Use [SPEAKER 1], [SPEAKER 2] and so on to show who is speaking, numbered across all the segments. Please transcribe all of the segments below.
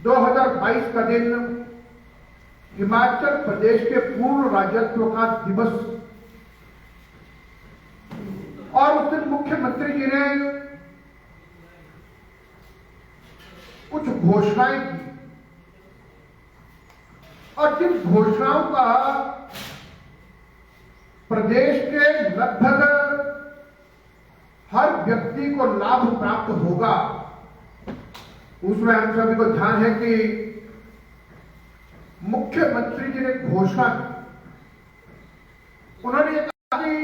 [SPEAKER 1] 2022 का दिन हिमाचल प्रदेश के पूर्ण राज्यत्व का दिवस, और उस दिन मुख्यमंत्री जी ने कुछ घोषणाएं की, और जिन घोषणाओं का प्रदेश के लगभग हर व्यक्ति को लाभ प्राप्त होगा, उसमें हम सभी को ध्यान है कि मुख्यमंत्री जी ने घोषणा की। उन्होंने ये कहा कि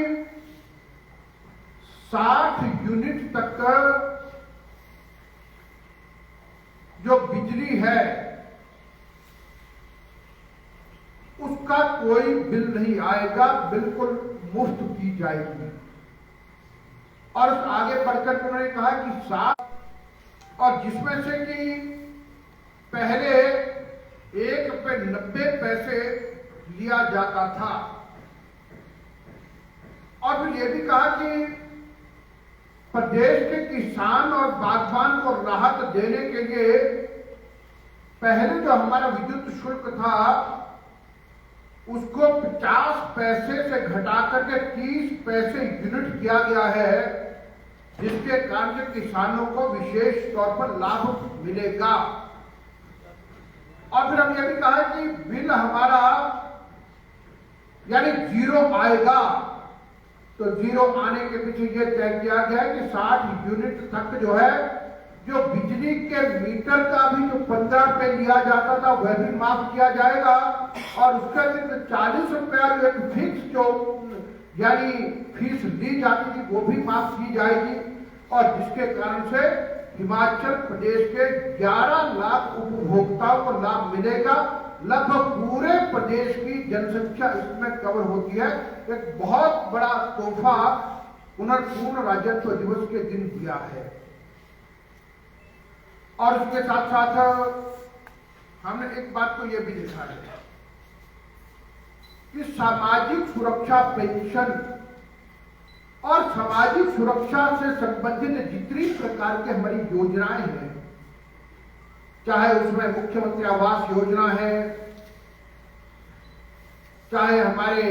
[SPEAKER 1] 60 यूनिट तक जो बिजली है उसका कोई बिल नहीं आएगा, बिल्कुल मुफ्त दी जाएगी। और आगे बढ़कर उन्होंने कहा कि 60, और जिसमें से कि पहले 1 रुपये 90 पैसे लिया जाता था, और फिर यह भी कहा कि प्रदेश के किसान और बागवान को राहत देने के लिए पहले जो हमारा विद्युत शुल्क था उसको 50 पैसे से घटाकर के 30 पैसे यूनिट किया गया है, जिसके कारण से किसानों को विशेष तौर पर लाभ मिलेगा। और फिर हम यह भी कहा कि बिल हमारा यानी जीरो आएगा, तो जीरो आने के पीछे यह तय किया गया है कि 60 यूनिट तक जो है, जो बिजली के मीटर का भी जो 15 रुपए लिया जाता था वह भी माफ किया जाएगा, और उसका जो 40 रुपया जो एक फिक्स जो यानी फीस ली जाती थी वो भी माफ की जाएगी, और जिसके कारण से हिमाचल प्रदेश के 11 लाख उपभोक्ताओं को लाभ मिलेगा। लगभग पूरे प्रदेश की जनसंख्या इसमें कवर होती है। एक बहुत बड़ा तोहफा पूर्ण राज्यत्व दिवस के दिन दिया है। और इसके साथ साथ हमने एक बात को यह भी देखा है कि सामाजिक सुरक्षा पेंशन और सामाजिक सुरक्षा से संबंधित जितनी प्रकार की हमारी योजनाएं हैं, चाहे उसमें मुख्यमंत्री आवास योजना है, चाहे हमारे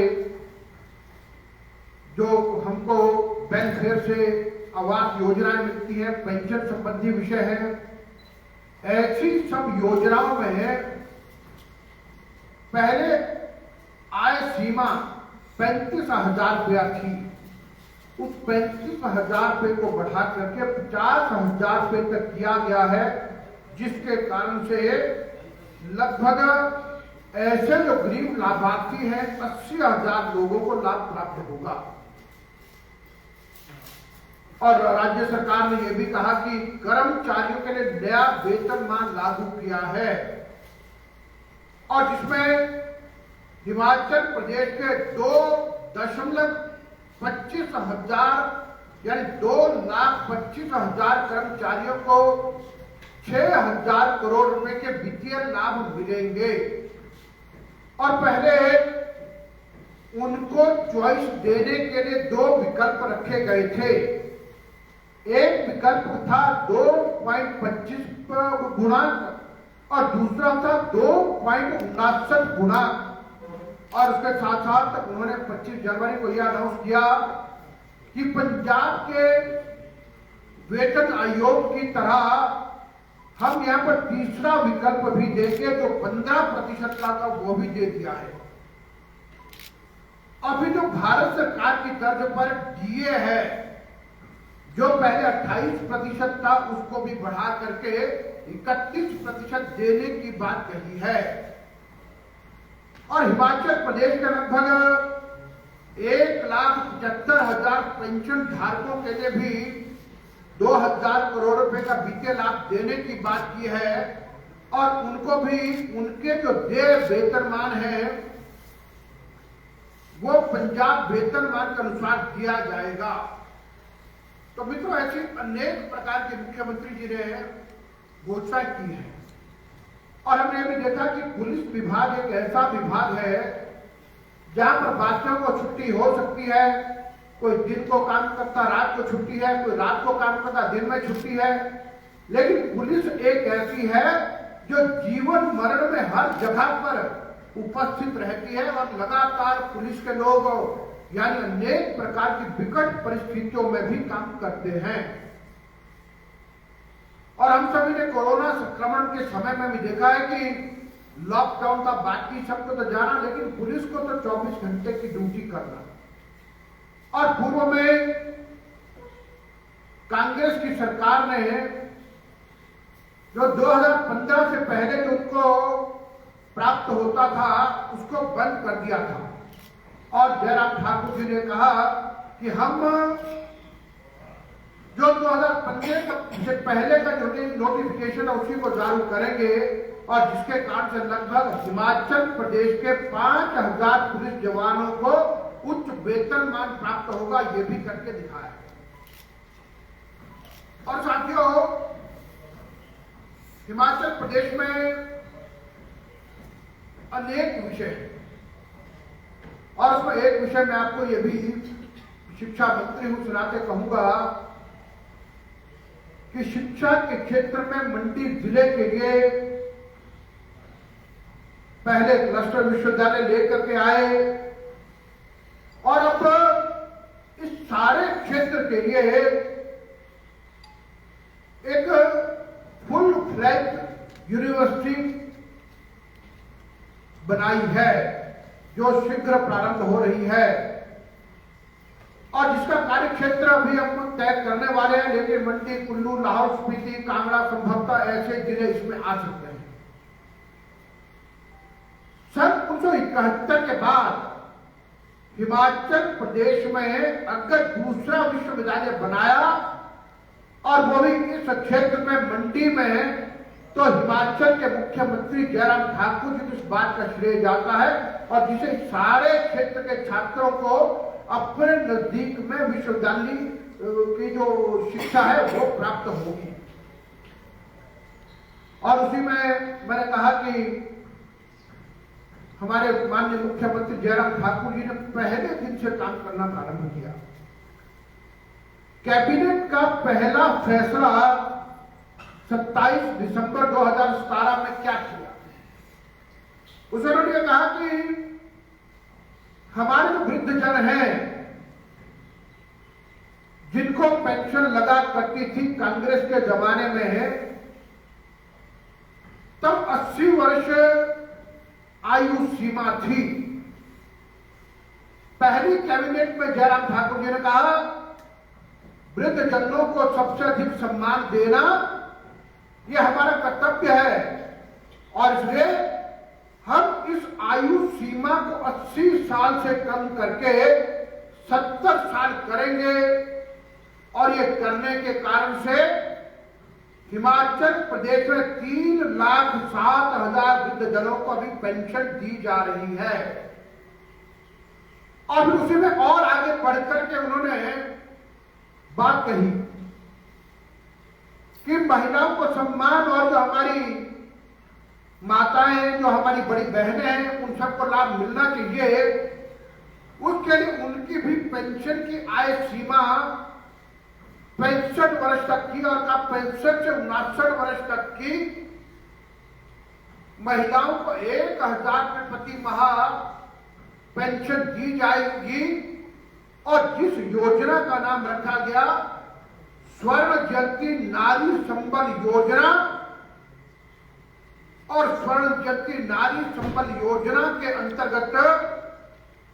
[SPEAKER 1] जो हमको वेलफेयर से आवास योजनाएं मिलती है, पेंशन संबंधी विषय है, ऐसी सब योजनाओं में पहले आय सीमा 35,000 रुपया थी। उस 35,000 रुपये को बढ़ा करके 50,000 रुपये तक किया गया है, जिसके कारण से लगभग ऐसे जो गरीब लाभार्थी हैं 80,000 लोगों को लाभ प्राप्त होगा। और राज्य सरकार ने यह भी कहा कि कर्मचारियों के लिए नया वेतनमान लागू किया है, और जिसमें हिमाचल प्रदेश के 2,25,000 यानी 2,25,000 कर्मचारियों को 6,000 करोड़ रुपए के वित्तीय लाभ मिलेंगे। और पहले उनको चॉइस देने के लिए 2 विकल्प रखे गए थे। एक विकल्प था 2.25 गुना और दूसरा था 2.59 गुना। और उसके साथ साथ उन्होंने 25 जनवरी को यह अनाउंस किया कि पंजाब के वेतन आयोग की तरह हम यहां पर तीसरा विकल्प भी देंगे, जो 15% का था वो भी दे दिया है। अभी जो भारत सरकार की तर्ज पर डीए है, जो पहले 28% था, उसको भी बढ़ा करके 31% देने की बात कही है। और हिमाचल प्रदेश के लगभग 1,75,000 पेंशन धारकों के लिए भी 2,000 करोड़ रुपए का वित्तीय लाभ देने की बात की है, और उनको भी उनके जो देय वेतनमान है वो पंजाब वेतनमान के अनुसार दिया जाएगा। तो मित्रों, ऐसी अनेक प्रकार के मुख्यमंत्री जी ने घोषणा की है। और हमने भी देखा कि पुलिस विभाग एक ऐसा विभाग है जहां पर बाकियों को छुट्टी हो सकती है, कोई दिन को काम करता, रात को छुट्टी है, कोई रात को काम करता, दिन में छुट्टी है। लेकिन पुलिस एक ऐसी है जो जीवन मरण में हर जगह पर उपस्थित रहती है और लगातार पुलिस के लोग यानी अनेक प्रकार की विकट परिस्थितियों में भी काम करते हैं। और हम सभी ने कोरोना संक्रमण के समय में भी देखा है कि लॉकडाउन था, बाकी सबको तो जाना, लेकिन पुलिस को तो 24 घंटे की ड्यूटी करना। और पूर्व में कांग्रेस की सरकार ने जो 2015 से पहले जो उनको प्राप्त होता था उसको बंद कर दिया था। और जयराम ठाकुर जी ने कहा कि हम जो 2015 से पहले का जो नोटिफिकेशन है उसी को लागू करेंगे, और जिसके कारण से लगभग हिमाचल प्रदेश के 5000 पुलिस जवानों को उच्च वेतनमान प्राप्त होगा, ये भी करके दिखाया। और साथियों, हिमाचल प्रदेश में अनेक विषय हैं, और उसमें एक विषय मैं आपको ये भी शिक्षा मंत्री हूं सुनाते कहूंगा कि शिक्षा के क्षेत्र में मंडी जिले के लिए पहले क्लस्टर विश्वविद्यालय लेकर के आए, और अब इस सारे क्षेत्र के लिए एक फुल फ्लैज यूनिवर्सिटी बनाई है जो शीघ्र प्रारंभ हो रही है, और जिसका कार्य क्षेत्र अभी हम तय करने वाले हैं। लेकिन मंडी, कुल्लू, लाहौल स्पीति, कांगड़ा संभवतः ऐसे जिले इसमें आ सकते हैं। सन 1971 के बाद हिमाचल प्रदेश में अगर दूसरा विश्वविद्यालय बनाया, और वो भी इस क्षेत्र में मंडी में, तो हिमाचल के मुख्यमंत्री जयराम ठाकुर जी को इस बात का श्रेय जाता है, और जिसे सारे क्षेत्र के छात्रों को अपने नजदीक में विश्वविद्यालय की जो शिक्षा है वो प्राप्त होगी। और उसी में मैंने कहा कि हमारे माननीय मुख्यमंत्री जयराम ठाकुर जी ने पहले दिन से काम करना प्रारंभ किया। कैबिनेट का पहला फैसला 27 दिसंबर 2017 में क्या किया, उसने कहा कि हमारे जो वृद्धजन हैं जिनको पेंशन लगा करती थी कैंग्रेस के जमाने में, तब 80 वर्ष आयु सीमा थी। पहली कैबिनेट में जयराम ठाकुर जी ने कहा वृद्धजनों को सबसे अधिक सम्मान देना यह हमारा कर्तव्य है, और इसलिए हम इस आयु सीमा को 80 साल से कम करके 70 साल करेंगे, और ये करने के कारण से हिमाचल प्रदेश में 3,07,000 वृद्धजनों को अभी पेंशन दी जा रही है। और उसी में और आगे बढ़कर के उन्होंने बात कही कि महिलाओं को सम्मान, और जो हमारी माताएं, जो हमारी बड़ी बहनें हैं, उन सबको लाभ मिलना चाहिए। उसके लिए उनकी भी पेंशन की आय सीमा 65 वर्ष तक की, और का 65 से 59 वर्ष तक की महिलाओं को 1,000 रुपये प्रति माह पेंशन दी जाएगी। और जिस योजना का नाम रखा गया स्वर्ण जयंती नारी संबल योजना, और स्वर्ण जयंती नारी संबल योजना के अंतर्गत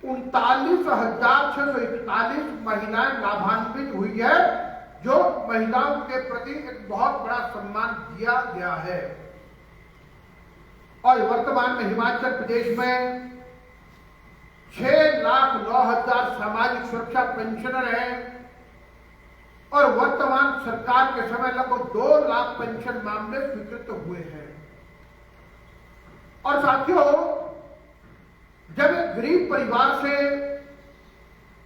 [SPEAKER 1] 39,641 महिलाएं लाभान्वित हुई है, जो महिलाओं के प्रति एक बहुत बड़ा सम्मान दिया गया है। और वर्तमान में हिमाचल प्रदेश में 6,09,000 सामाजिक सुरक्षा पेंशनर हैं, और वर्तमान सरकार के समय लगभग 2 लाख पेंशन मामले स्वीकृत हुए हैं। और साथियों, जब एक गरीब परिवार से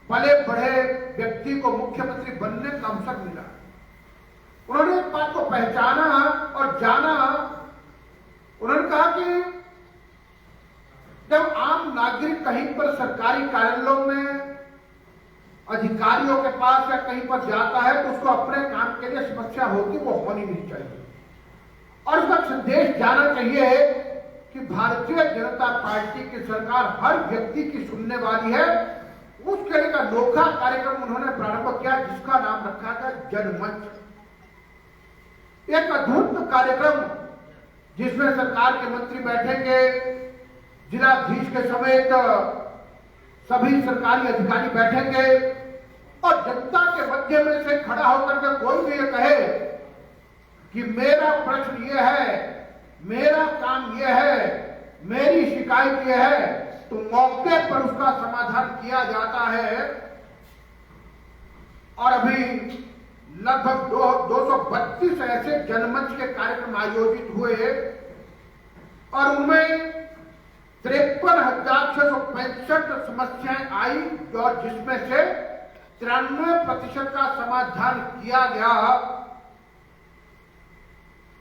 [SPEAKER 1] पले बढ़े व्यक्ति को मुख्यमंत्री बनने का अवसर मिला, उन्होंने एक बात को पहचाना और जाना। उन्होंने कहा कि जब आम नागरिक कहीं पर सरकारी कार्यालयों में अधिकारियों के पास या कहीं पर जाता है तो उसको अपने काम के लिए समस्या होती, वो होनी नहीं चाहिए। और उसका संदेश जाना चाहिए कि भारतीय जनता पार्टी की सरकार हर व्यक्ति की सुनने वाली है। उसके लिए अनोखा कार्यक्रम उन्होंने प्रारंभ किया जिसका नाम रखा था जनमंच। एक अद्भुत कार्यक्रम जिसमें सरकार के मंत्री बैठेंगे, जिलाधीश के समेत सभी सरकारी अधिकारी बैठेंगे और जनता के मध्य में से खड़ा होकर के कोई भी ये कहे कि मेरा प्रश्न ये है, मेरा काम ये है, मेरी शिकायत ये है, तो मौके पर उसका समाधान किया जाता है। और अभी लगभग 232 ऐसे जनमंच के कार्यक्रम आयोजित हुए और उनमें 53,665 समस्याएं आई और जिसमें से 93% का समाधान किया गया।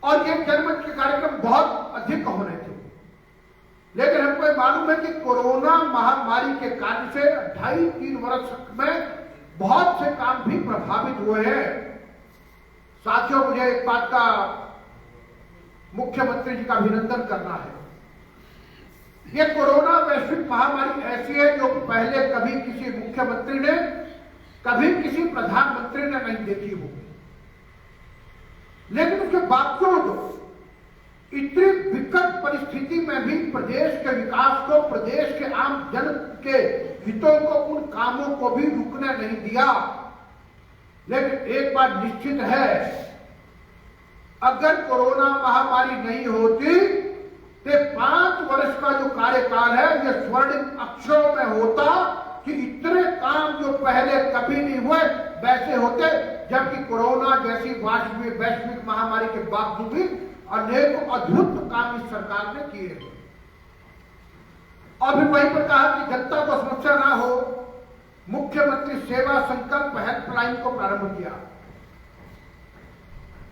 [SPEAKER 1] और ये जनमंच के कार्यक्रम बहुत अधिक होने थे, लेकिन हमको मालूम है कि कोरोना महामारी के कारण से 2.5-3 वर्ष में बहुत से काम भी प्रभावित हुए हैं। साथियों, मुझे एक बात का मुख्यमंत्री जी का अभिनंदन करना है। ये कोरोना वैश्विक महामारी ऐसी है जो पहले कभी किसी मुख्यमंत्री ने, कभी किसी प्रधानमंत्री ने नहीं देखी होगी, लेकिन उसके बावजूद इतनी विकट परिस्थिति में भी प्रदेश के विकास को, प्रदेश के आम जन के हितों को, उन कामों को भी रुकने नहीं दिया। लेकिन एक बात निश्चित है, अगर कोरोना महामारी नहीं होती तो 5 वर्ष का जो कार्यकाल है ये स्वर्णिम अक्षरों में होता कि इतने काम जो पहले कभी नहीं हुए वैसे होते, जबकि कोरोना जैसी वैश्विक महामारी के बावजूद भी अनेक अद्भुत काम इस सरकार ने किए हैं। और फिर वहीं पर कहा कि जनता को समस्या ना हो, मुख्यमंत्री सेवा संकल्प हेल्पलाइन को प्रारंभ किया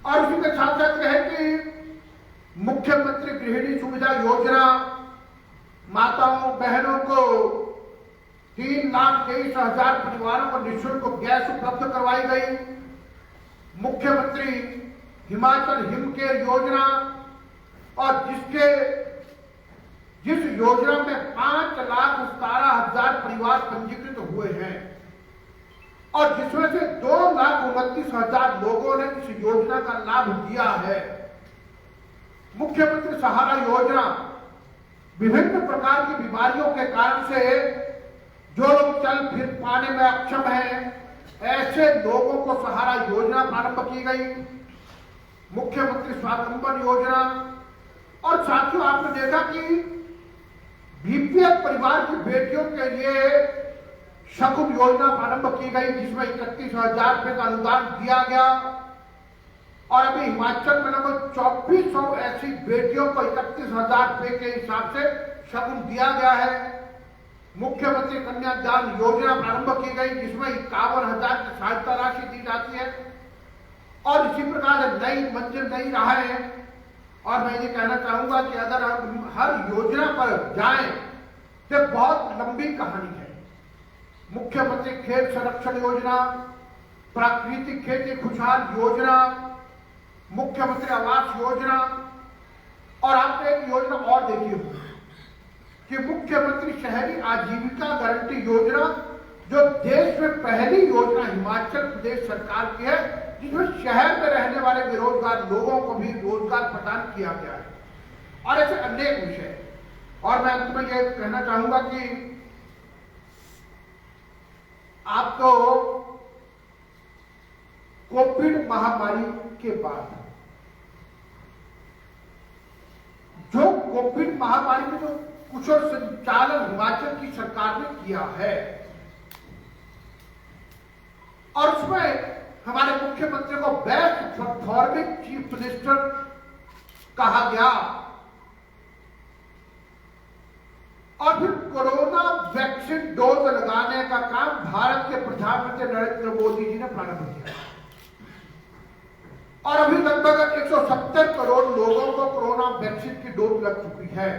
[SPEAKER 1] और उसी के साथ साथ कहे कि मुख्यमंत्री गृहिणी सुविधा योजना, माताओं बहनों को 3,23,000 परिवारों को निःशुल्क गैस उपलब्ध करवाई गई। मुख्यमंत्री हिमाचल हिमकेयर योजना और जिस योजना में 5,17,000 परिवार पंजीकृत हुए हैं और जिसमें से 2,29,000 लोगों ने इस योजना का लाभ लिया है। मुख्यमंत्री सहारा योजना, विभिन्न प्रकार की बीमारियों के कारण से जो लोग चल फिर पाने में अक्षम हैं, ऐसे लोगों को सहारा योजना प्रारंभ की गई। मुख्यमंत्री स्वावलंबन योजना और साथियों, आपने देखा कि बीपीएल परिवार की बेटियों के लिए शगुन योजना प्रारंभ की गई जिसमें 31,000 रुपए का अनुदान दिया गया और अभी हिमाचल में लगभग 2,400 ऐसी बेटियों को 31,000 रुपए के हिसाब से शगुन दिया गया है। मुख्यमंत्री कन्यादान योजना प्रारंभ की गई जिसमें 51,000 की सहायता राशि दी जाती है और इसी प्रकार नई मंजिल नई राहें। और मैं ये कहना चाहूंगा कि अगर हम हर योजना पर जाएं तो बहुत लंबी कहानी है। मुख्यमंत्री खेत संरक्षण योजना, प्राकृतिक खेती खुशहाल योजना, मुख्यमंत्री आवास योजना और आपने एक योजना और देखी होगी कि मुख्यमंत्री शहरी आजीविका गारंटी योजना, जो देश में पहली योजना हिमाचल प्रदेश सरकार की है जिसमें शहर में रहने वाले बेरोजगार लोगों को भी रोजगार प्रदान किया गया है और ऐसे अनेक विषय। और मैं अंत में यह कहना चाहूंगा कि आपको कोविड महामारी के बाद जो कोविड महामारी में जो कुशल संचालन हिमाचल की सरकार ने किया है और उसमें हमारे मुख्यमंत्री को बेस्ट परफॉर्मिंग चीफ मिनिस्टर कहा गया और फिर कोरोना वैक्सीन डोज लगाने का काम भारत के प्रधानमंत्री नरेंद्र मोदी जी ने प्रारंभ किया और अभी लगभग 170 करोड़ लोगों को कोरोना वैक्सीन की डोज लग चुकी है।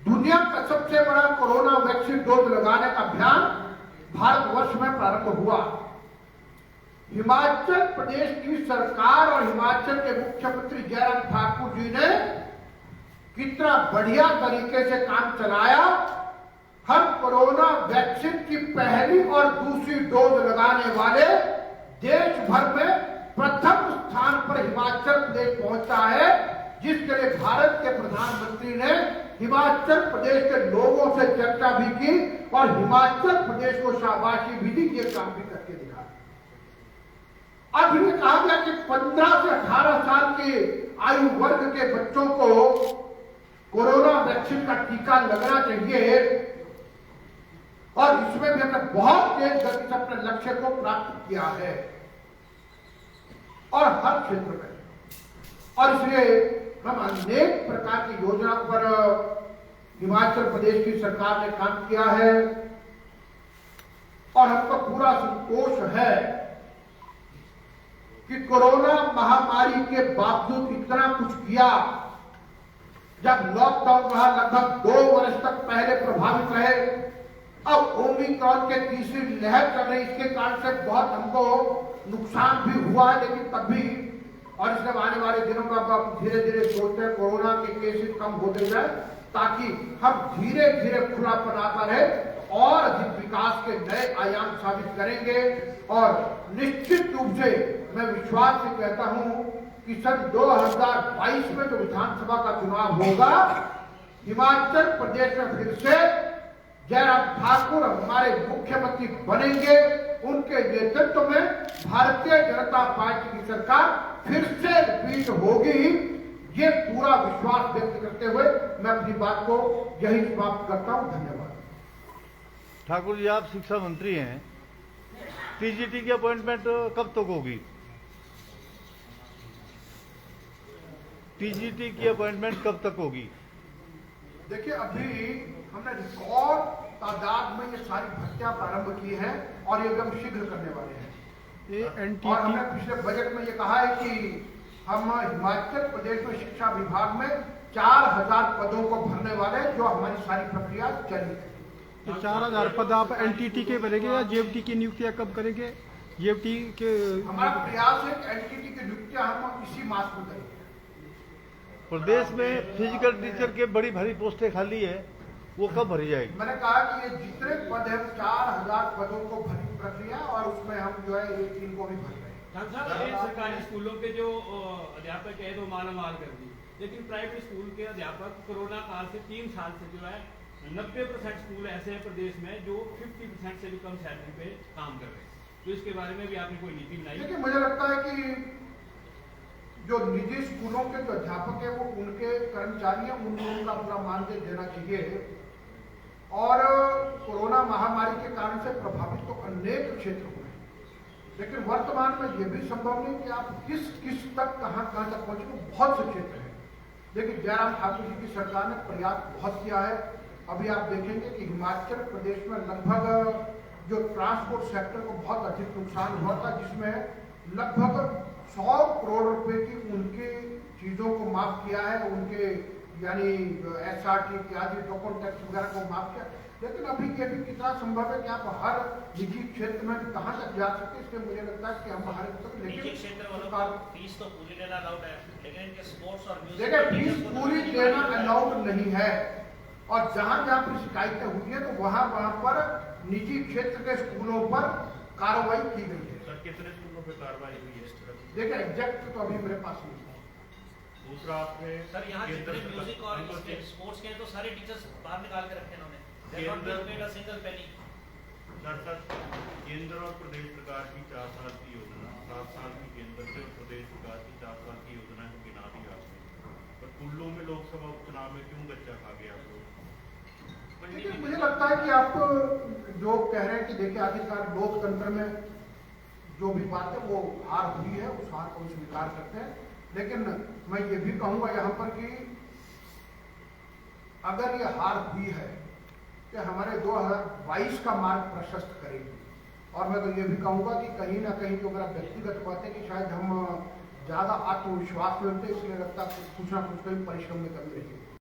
[SPEAKER 1] दुनिया का सबसे बड़ा कोरोना वैक्सीन डोज लगाने का अभियान भारतवर्ष में प्रारंभ हुआ। हिमाचल प्रदेश की सरकार और हिमाचल के मुख्यमंत्री जयराम ठाकुर जी ने कितना बढ़िया तरीके से काम चलाया। हम कोरोना वैक्सीन की पहली और दूसरी डोज लगाने वाले देश भर में प्रथम स्थान पर हिमाचल प्रदेश पहुंचा है, जिसके लिए भारत के प्रधानमंत्री ने हिमाचल प्रदेश के लोगों से चर्चा भी की और हिमाचल प्रदेश को शाबाशी भी दी, ये काम भी करके दिखा। अब ये कहा गया कि 15 से 18 साल के आयु वर्ग के बच्चों को कोरोना वैक्सीन का टीका लगना चाहिए और इसमें भी हमने बहुत तेज गति से अपने लक्ष्य को प्राप्त किया है और हर क्षेत्र में। और इसलिए हम अनेक प्रकार की योजनाओं पर हिमाचल प्रदेश की सरकार ने काम किया है और हमको पूरा संतोष है कि कोरोना महामारी के बावजूद इतना कुछ किया। जब लॉकडाउन रहा लगभग 2 वर्ष तक पहले प्रभावित रहे, अब ओमिक्रॉन के तीसरी लहर चल रही, इसके कारण से बहुत हमको नुकसान भी हुआ है, लेकिन तब भी और इसके आने वाले दिनों में अब धीरे धीरे सोचते हैं कोरोना के केसेस कम होते जाए ताकि हम धीरे धीरे खुलापन आता रहे और अधिक विकास के नए आयाम साबित करेंगे। और निश्चित रूप से मैं विश्वास से कहता हूं कि सन 2022 में जो विधानसभा का चुनाव होगा, हिमाचल प्रदेश में फिर से जयराम ठाकुर हमारे मुख्यमंत्री बनेंगे। उनके नेतृत्व में भारतीय जनता पार्टी की सरकार फिर से रिपीट होगी, ये पूरा विश्वास व्यक्त करते हुए मैं अपनी बात को यही समाप्त करता हूं। धन्यवाद।
[SPEAKER 2] ठाकुर जी, आप शिक्षा मंत्री हैं, टीजीटी की अपॉइंटमेंट कब तक होगी? टीजीटी की अपॉइंटमेंट कब तक होगी?
[SPEAKER 1] देखिए, अभी हमने रिकॉर्ड तादाद में ये सारी भर्तियां प्रारंभ की हैं और ये एकदम शीघ्र करने वाले हैं। और हमने पिछले बजट में ये कहा है कि हम हिमाचल प्रदेश में शिक्षा विभाग में 4000 पदों को भरने वाले, जो हमारी सारी प्रक्रिया चली है।
[SPEAKER 3] तो 4000 पद आप एनटीटी के भरेंगे या जेएफटी की नियुक्तियां कब करेंगे? जेएफटी के
[SPEAKER 1] हमारा प्रयास है कि एनटीटी की नियुक्तियां हम इसी मास में करेंगे।
[SPEAKER 2] प्रदेश में फिजिकल टीचर के बड़ी भारी पोस्टें खाली है, वो कब भरी जाएगी?
[SPEAKER 1] मैंने कहा कि ये जितने पद है 4000 पदों को भरी प्रक्रिया और उसमें हम जो है एक दिन को भी भर रहे हैं।
[SPEAKER 4] सरकारी स्कूलों के जो अध्यापक है वो मालामाल कर दी, लेकिन प्राइवेट स्कूल के अध्यापक कोरोना काल से 3 साल से जो है 90% स्कूल ऐसे हैं प्रदेश में जो 50% से भी कम सैलरी पे काम कर रहे हैं। तो इसके बारे में भी आपने कोई नीति बनाई?
[SPEAKER 1] देखिए, मुझे लगता है कि जो निजी स्कूलों के जो अध्यापक है वो उनके कर्मचारी हैं, उनको उनका पूरा मानदेय देना चाहिए। और कोरोना महामारी के कारण से प्रभावित तो अनेक क्षेत्र हुए, लेकिन वर्तमान में ये भी संभव नहीं कि आप किस तक कहां तक पहुंचे। बहुत से क्षेत्र हैं, लेकिन जयराम ठाकुर जी की सरकार ने प्रयास बहुत किया है। अभी आप देखेंगे कि हिमाचल प्रदेश में लगभग जो ट्रांसपोर्ट सेक्टर को बहुत अधिक नुकसान हुआ था, जिसमें लगभग 100 करोड़ रुपए की उनकी चीजों को माफ किया है, उनके यानी एसआरटी इत्यादि टोकन टैक्स वगैरह को माफ किया। लेकिन अभी ये भी कितना संभव है कि आप हर निजी क्षेत्र में कहां तक जा सकते, इसलिए मुझे लगता है कि हम हर तक, लेकिन
[SPEAKER 5] फीस तो पूरी देना अलाउड है, लेकिन इनके स्पोर्ट्स और
[SPEAKER 1] देखिए फीस पूरी देना अलाउड नहीं है। और जहां जहां पर शिकायतें हुई है तो वहां पर निजी क्षेत्र के स्कूलों पर कार्रवाई की गई है।
[SPEAKER 5] सर, कितने स्कूलों पर कार्रवाई हुई है?
[SPEAKER 1] देखिए, एग्जैक्ट तो अभी मेरे पास नहीं है।
[SPEAKER 5] दूसरा, आपने सर यहाँ जितने म्यूजिक और स्पोर्ट्स के हैं तो सारे टीचर्स बाहर निकाल के रखे इन्होंने, सिंगल पेनी। सर, केंद्र और प्रदेश सरकार की 4 साल की योजना, 7 साल की केंद्र से और प्रदेश सरकार की 4 साल की योजना है, गिना दी आपने, पर कुल्लू में लोकसभा उपचुनाव में क्यों गच्चा खा गया आप लोग?
[SPEAKER 1] देखिए, मुझे लगता है कि आप जो कह रहे हैं कि देखिए आखिरकार लोकतंत्र में जो भी बात है वो हार हुई है, उस हार को स्वीकार करते हैं। लेकिन मैं ये भी कहूंगा यहाँ पर कि अगर ये हार हुई है कि हमारे 2022 का मार्ग प्रशस्त करेगी। और मैं तो ये भी कहूंगा कि कहीं ना कहीं जो मेरा व्यक्तिगत बात है कि शायद हम ज्यादा आत्मविश्वास में होते, इसलिए लगता है कुछ ना कुछ कहीं परिश्रम में कमी रही।